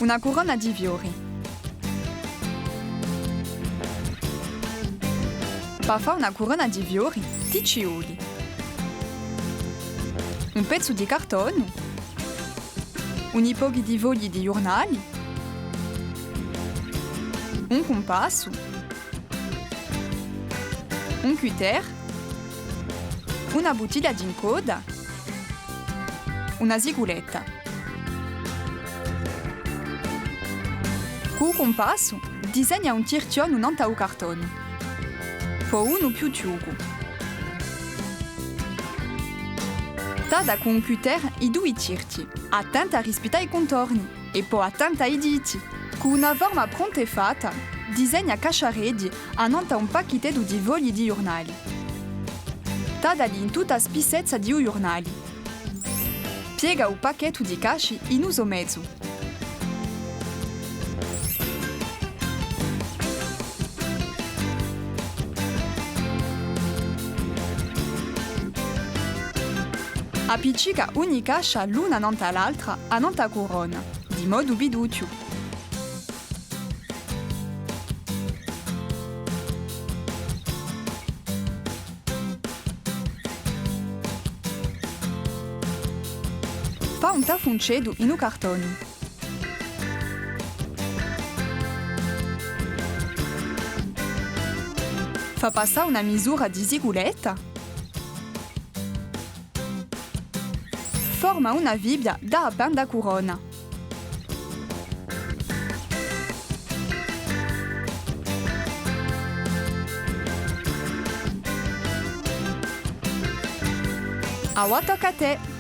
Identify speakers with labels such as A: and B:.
A: Una corona di fiori. Per fare una corona di fiori, ti ci vuole un pezzo di cartone, un pochi di fogli di giornali, un compasso, un cutter, una bottiglia di coda, una siguletta. Con il compasso disegna un tircione un'anta o cartone, poi uno più ciugo. Tada con un cutter i due tirci, attenta a rispettare i contorni e poi attenta ai diti. Con una forma pronta e fatta, disegna cacciaredi annanta un pacchetto di fogli di giornali. Tadali in tutta spissezza di giornali. Piega il pacchetto di casci in uso mezzo. Appiccica ogni cascia l'una nanta l'altra a nanta corona, di modo biduccio. Fa un tafoncedo in un cartone. Fa passare una misura di siguletta. Forma una Bibbia da appena da corona. A tocca a te!